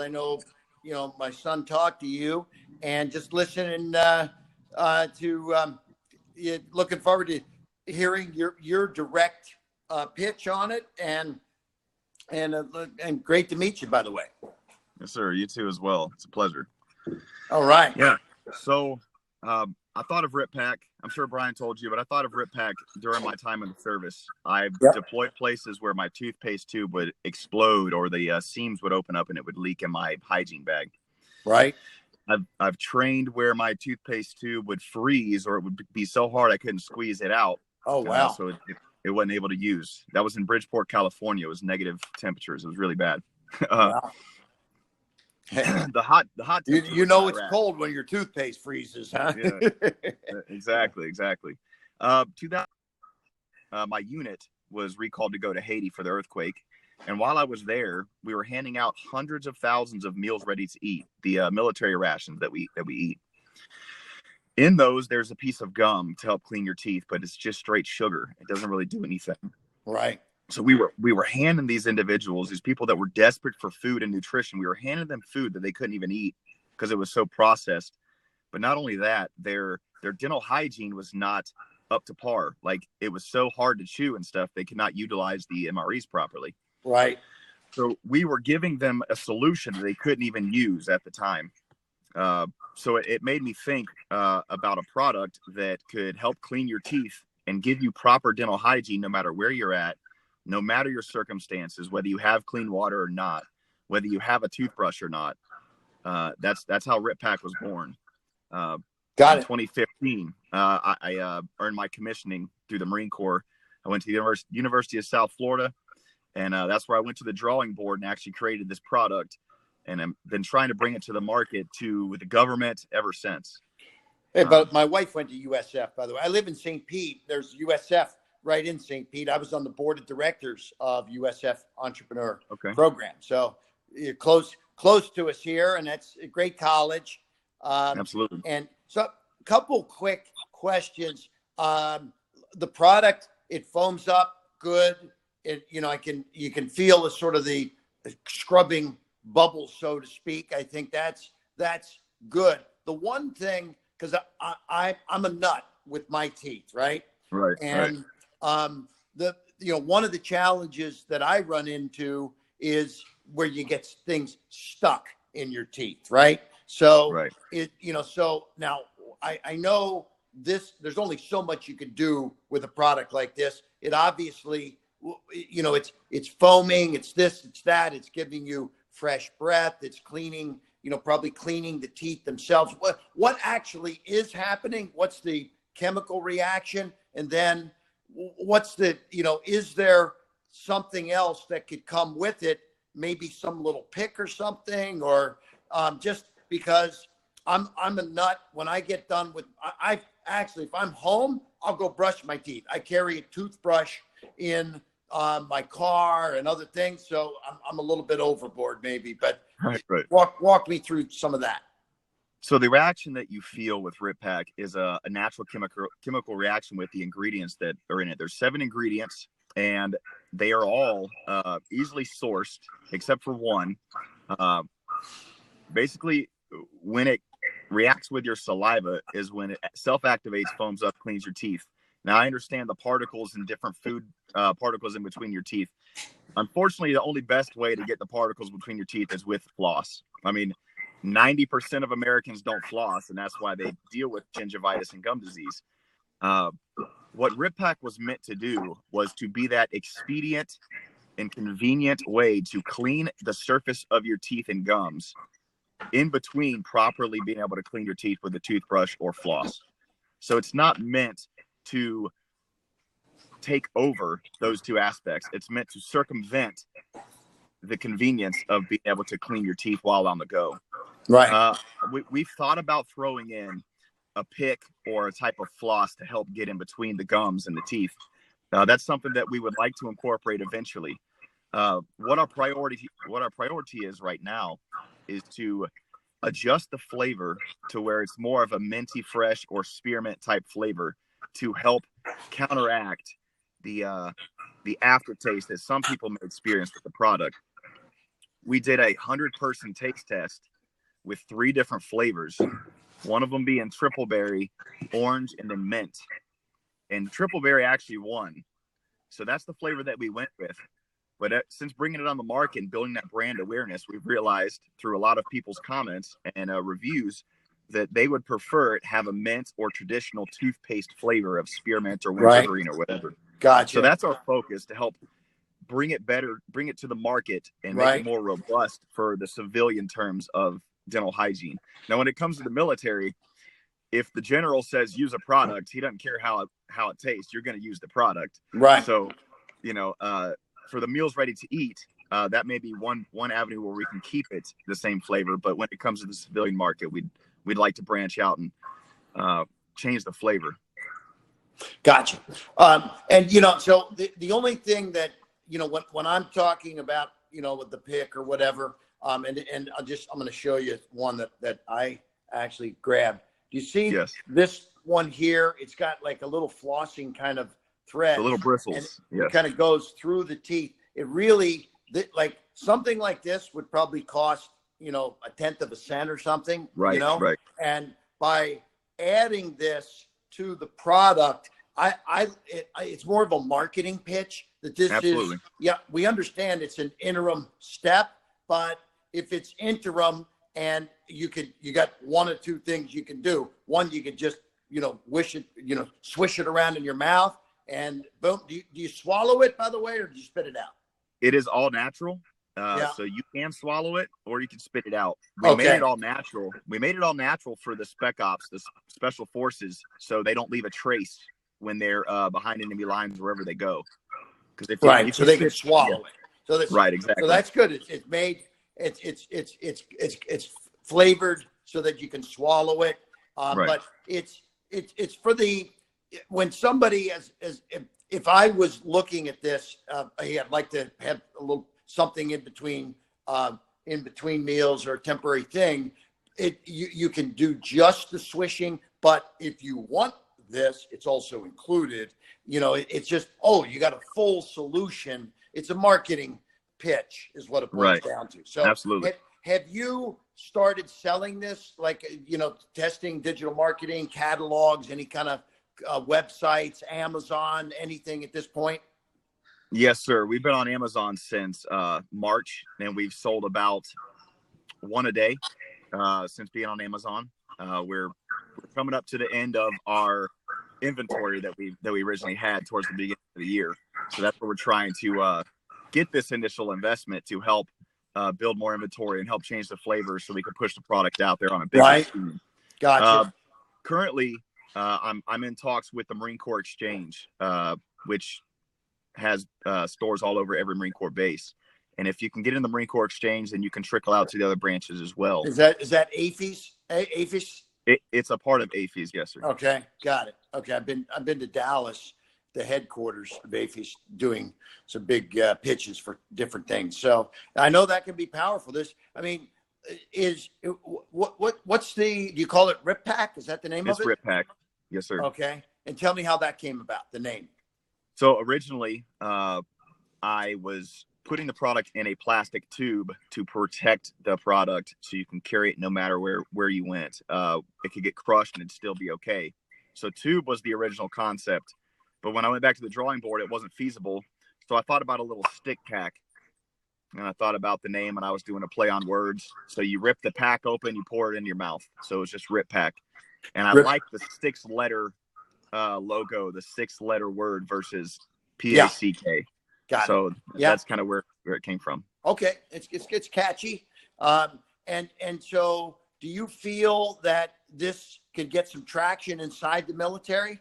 I know, my son talked to you, and just listening looking forward to hearing your direct pitch on it, and great to meet you, by the way. Yes, sir. You too as well. It's a pleasure. All right. Yeah. So I thought of RipPak. I'm sure Brian told you, but I thought of RipPak during my time in the service. I've deployed places where my toothpaste tube would explode, or the seams would open up and it would leak in my hygiene bag. Right. I've trained where my toothpaste tube would freeze, or it would be so hard I couldn't squeeze it out. Oh, wow. So it wasn't able to use. That was in Bridgeport, California. It was negative temperatures. It was really bad. Wow. the hot it's cold when your toothpaste freezes, huh? Yeah, exactly. My unit was recalled to go to Haiti for the earthquake, and while I was there, we were handing out hundreds of thousands of meals ready to eat, the military rations that we eat. In those, there's a piece of gum to help clean your teeth, but it's just straight sugar. It doesn't really do anything. Right. So we were handing these individuals, these people that were desperate for food and nutrition, we were handing them food that they couldn't even eat because it was so processed. But not only that, their dental hygiene was not up to par. Like, it was so hard to chew and stuff, they could not utilize the M.R.Es properly. Right. So we were giving them a solution that they couldn't even use at the time. So it made me think about a product that could help clean your teeth and give you proper dental hygiene no matter where you're at, no matter your circumstances, whether you have clean water or not, whether you have a toothbrush or not. That's how RipPak was born. Got it. 2015, I earned my commissioning through the Marine Corps. I went to the University of South Florida, and that's where I went to the drawing board and actually created this product. And I've been trying to bring it to the market, to the government, ever since. Hey, but my wife went to USF, by the way. I live in St. Pete. There's USF right in St. Pete. I was on the board of directors of USF Entrepreneur Program. So you're close to us here, and that's a great college. Absolutely. And so a couple quick questions. The product, it foams up good. You can feel the sort of the scrubbing bubbles, so to speak. I think that's good. The one thing, because I'm a nut with my teeth, right? Right. And one of the challenges that I run into is where you get things stuck in your teeth, right? So right. So now I know this. There's only so much you can do with a product like this. It obviously, it's foaming, it's this, it's that, it's giving you fresh breath, it's cleaning, probably cleaning the teeth themselves. What actually is happening? What's the chemical reaction? And then what's is there something else that could come with it? Maybe some little pick or something, or just because I'm a nut. When I get done with, I actually, if I'm home, I'll go brush my teeth. I carry a toothbrush in my car and other things. So I'm a little bit overboard maybe, but right. walk me through some of that. So the reaction that you feel with RipPak is a natural chemical reaction with the ingredients that are in it. There's 7 ingredients, and they are all easily sourced except for one. Basically, when it reacts with your saliva is when it self-activates, foams up, cleans your teeth. Now, I understand the particles and different food particles in between your teeth. Unfortunately, the only best way to get the particles between your teeth is with floss. I mean, 90% of Americans don't floss, and that's why they deal with gingivitis and gum disease. What RipPak was meant to do was to be that expedient and convenient way to clean the surface of your teeth and gums in between properly being able to clean your teeth with a toothbrush or floss. So it's not meant to take over those two aspects. It's meant to circumvent the convenience of being able to clean your teeth while on the go. Right. We've thought about throwing in a pick or a type of floss to help get in between the gums and the teeth. That's something that we would like to incorporate eventually. What our priority is right now is to adjust the flavor to where it's more of a minty fresh or spearmint type flavor to help counteract the aftertaste that some people may experience with the product. we did a 100-person taste test with 3 different flavors. One of them being triple berry, orange, and then mint. And triple berry actually won. So that's the flavor that we went with. But since bringing it on the market and building that brand awareness, we've realized through a lot of people's comments and reviews that they would prefer it have a mint or traditional toothpaste flavor of spearmint or wintergreen or whatever. Gotcha. So that's our focus, to help bring it to the market and make it more robust for the civilian terms of dental hygiene. Now, when it comes to the military, if the general says use a product, he doesn't care how it tastes. You're going to use the product. Right. So, for the meals ready to eat, that may be one avenue where we can keep it the same flavor. But when it comes to the civilian market, we'd like to branch out and change the flavor. Gotcha. And so the only thing that when I'm talking about with the pick or whatever, and I'm going to show you one that I actually grabbed. Do you see this one here? It's got like a little flossing kind of thread, the little bristles. It kind of goes through the teeth. It really, like something like this would probably cost a tenth of a cent or something. Right. Right. And by adding this to the product, it's more of a marketing pitch that this Absolutely. is. Yeah, we understand it's an interim step, but if it's interim and you got one or two things you can do. One, you could just swish it around in your mouth and boom. Do you swallow it, by the way, or do you spit it out? It is all natural. So you can swallow it or you can spit it out. We made it all natural. We made it all natural for the spec ops, the special forces, so they don't leave a trace when they're behind enemy lines wherever they go. Because so they can swallow it. So that's exactly. So that's good. It's made. It's flavored so that you can swallow it. But it's for when somebody if I was looking at this, I'd like to have a little something in between meals or a temporary thing. You can do just the swishing, but if you want this, it's also included. It's just you got a full solution. It's a marketing pitch, is what it boils down to. So absolutely. Have you started selling this, like testing digital marketing, catalogs, any kind of websites, Amazon, anything at this point? Yes, sir. We've been on Amazon since March, and we've sold about one a day since being on Amazon. We're coming up to the end of our inventory that we originally had towards the beginning of the year. So that's where we're trying to get this initial investment to help build more inventory and help change the flavors so we can push the product out there on a bigger scene. Gotcha. Currently, I'm in talks with the Marine Corps Exchange, which has stores all over every Marine Corps base. And if you can get in the Marine Corps Exchange, then you can trickle out to the other branches as well. Is that AAFES? AAFES? It's a part of AAFES, yes, sir. Okay, got it. Okay, I've been to Dallas, the headquarters of AAFES, doing some big pitches for different things. So I know that can be powerful. What's do you call it? RipPak? Is that the name of it? It's RipPak, yes, sir. Okay, and tell me how that came about, the name. So originally, I was putting the product in a plastic tube to protect the product so you can carry it no matter where you went. It could get crushed and it'd still be okay. So tube was the original concept. But when I went back to the drawing board, it wasn't feasible. So I thought about a little stick pack. And I thought about the name, and I was doing a play on words. So you rip the pack open, you pour it into your mouth. So it was just RipPak. And I like the 6-letter logo, the 6-letter word versus PACK. Got so it. That's kind of where it came from. Okay, it's catchy. And so do you feel that this could get some traction inside the military?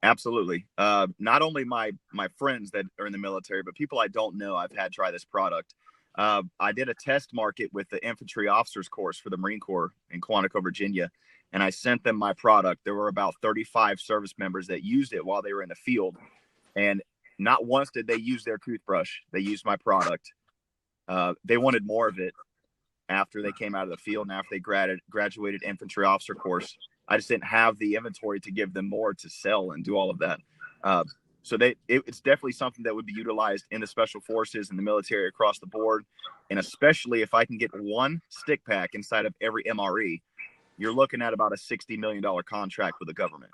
Absolutely. Not only my friends that are in the military, but people I don't know I've had try this product. I did a test market with the infantry officers course for the Marine Corps in Quantico, Virginia, and I sent them my product. There were about 35 service members that used it while they were in the field, and not once did they use their toothbrush. They used my product. They wanted more of it after they came out of the field and after they graduated infantry officer course. I just didn't have the inventory to give them more to sell and do all of that. So it's definitely something that would be utilized in the special forces and the military across the board. And especially if I can get one stick pack inside of every M.R.E, you're looking at about a $60 million contract with the government.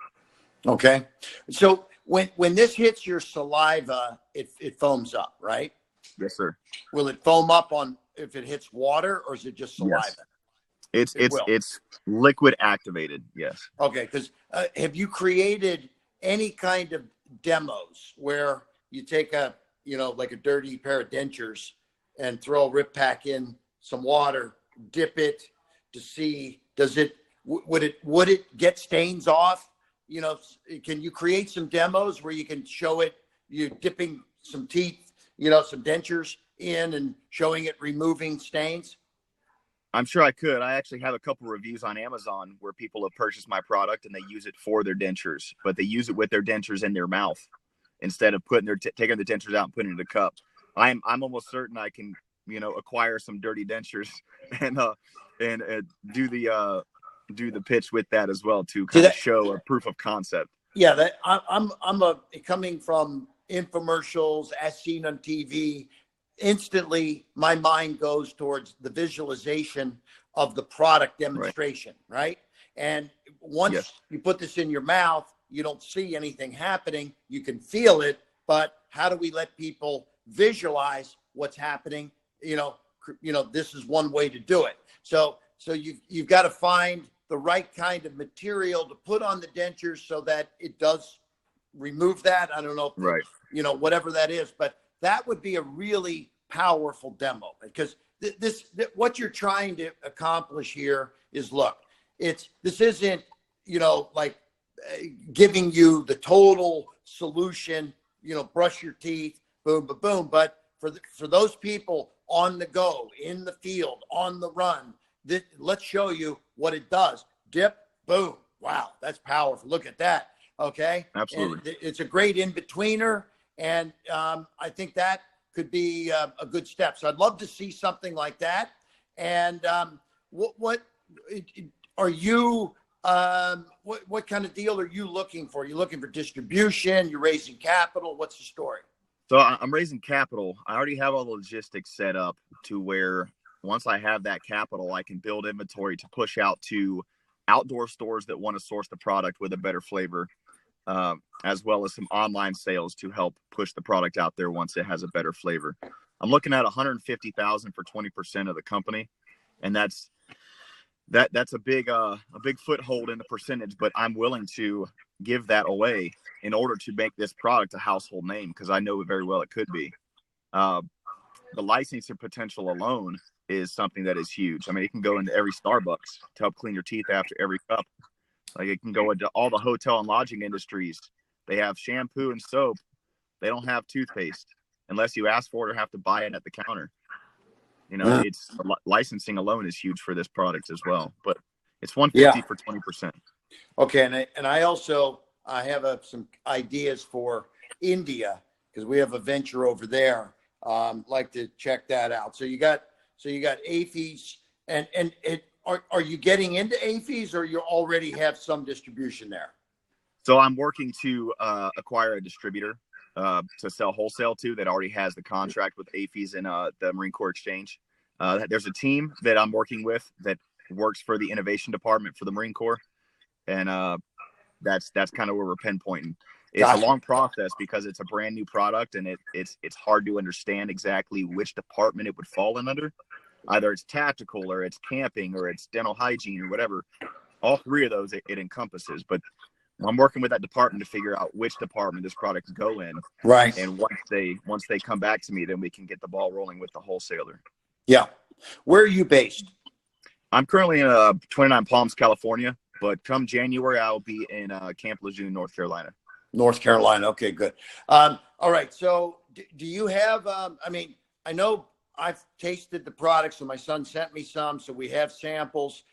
Okay. So when this hits your saliva, it foams up, right? Yes, sir. Will it foam up on if it hits water, or is it just saliva? Yes. It will. It's liquid activated. Yes. Okay. Because have you created any kind of demos where you take like a dirty pair of dentures and throw a RipPak in some water, dip it to see, would it get stains off? Can you create some demos where you can show it, you dipping some teeth, some dentures in and showing it removing stains? I'm sure I could. I actually have a couple reviews on Amazon where people have purchased my product and they use it for their dentures, but they use it with their dentures in their mouth instead of taking the dentures out and putting it in a cup. I'm almost certain I can, acquire some dirty dentures and do the pitch with that as well to kind of show a proof of concept. Yeah, that I'm coming from infomercials as seen on TV. Instantly, my mind goes towards the visualization of the product demonstration, right? And once you put this in your mouth, you don't see anything happening. You can feel it, but how do we let people visualize what's happening? This is one way to do it. So you've got to find the right kind of material to put on the dentures so that it does remove that. I don't know, whatever that is, but that would be a really powerful demo, because what you're trying to accomplish here is, look, this isn't, giving you the total solution, brush your teeth, boom, boom, boom. But for those people on the go, in the field, on the run, let's show you what it does. Dip, boom. Wow, that's powerful. Look at that. Okay. Absolutely. And it's a great in-betweener. And I think that could be a good step. So I'd love to see something like that. And what are you, what kind of deal are you looking for? Are you looking for distribution? You're raising capital? What's the story? So I'm raising capital. I already have all the logistics set up to where once I have that capital, I can build inventory to push out to outdoor stores that want to source the product with a better flavor, as well as some online sales to help push the product out there once it has a better flavor. I'm looking at $150,000 for 20% of the company, and that's a big foothold in the percentage. But I'm willing to give that away in order to make this product a household name, because I know very well it could be. The licensing potential alone is something that is huge. I mean, it can go into every Starbucks to help clean your teeth after every cup. Like, it can go into all the hotel and lodging industries. They have shampoo and soap. They don't have toothpaste unless you ask for it or have to buy it at the counter. It's licensing alone is huge for this product as well. But it's $150 for 20%. Okay, and I also have some ideas for India, because we have a venture over there. Like to check that out. So you got AFEs, and are you getting into AFEs, or you already have some distribution there? So I'm working to acquire a distributor to sell wholesale to that already has the contract with AFEs and the Marine Corps Exchange. There's a team that I'm working with that works for the innovation department for the Marine Corps, and that's kind of where we're pinpointing. It's a long process because it's a brand new product, and it's hard to understand exactly which department it would fall in under. Either it's tactical, or it's camping, or it's dental hygiene, or whatever. All three of those it encompasses. But I'm working with that department to figure out which department this product can go in. Right. And once they come back to me, then we can get the ball rolling with the wholesaler. Yeah. Where are you based? I'm currently in 29 Palms, California, but come January, I'll be in Camp Lejeune, North Carolina. North Carolina. Okay, good. All right. So do you have, I know I've tasted the product, so my son sent me some, so we have samples.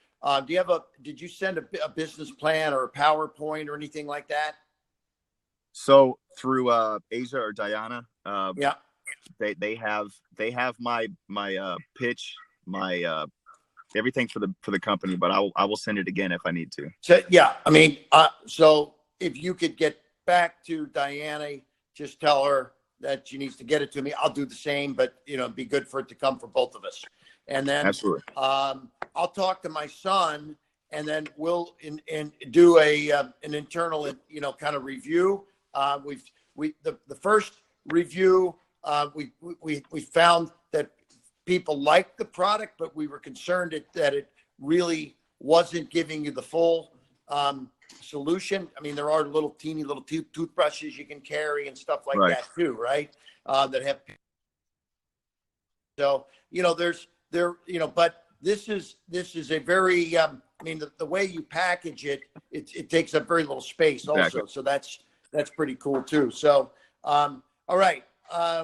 Did you send a business plan or a PowerPoint or anything like that? So through Asia or Diana, yeah, they have my pitch, my everything for the company, but I will send it again if I need to. So yeah, so if you could get back to Diana just tell her that she needs to get it to me. I'll do the same, but it'd be good for it to come from both of us. And then Absolutely. I'll talk to my son, and then we'll do an internal kind of review. The first review we found that people liked the product, but we were concerned that it really wasn't giving you the full solution. I mean, there are teeny little toothbrushes you can carry and stuff like that too, right? That have, so but this is a very I mean, the way you package it takes up very little space also. Exactly. So that's pretty cool too. So all right.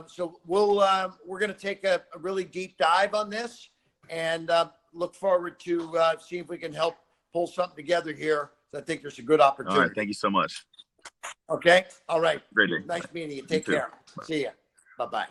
So we're going to take a really deep dive on this, and look forward to see if we can help pull something together here. I think there's a good opportunity. All right. Thank you so much. Okay. All right. Great day. Nice meeting you. Take care. See ya. Bye-bye.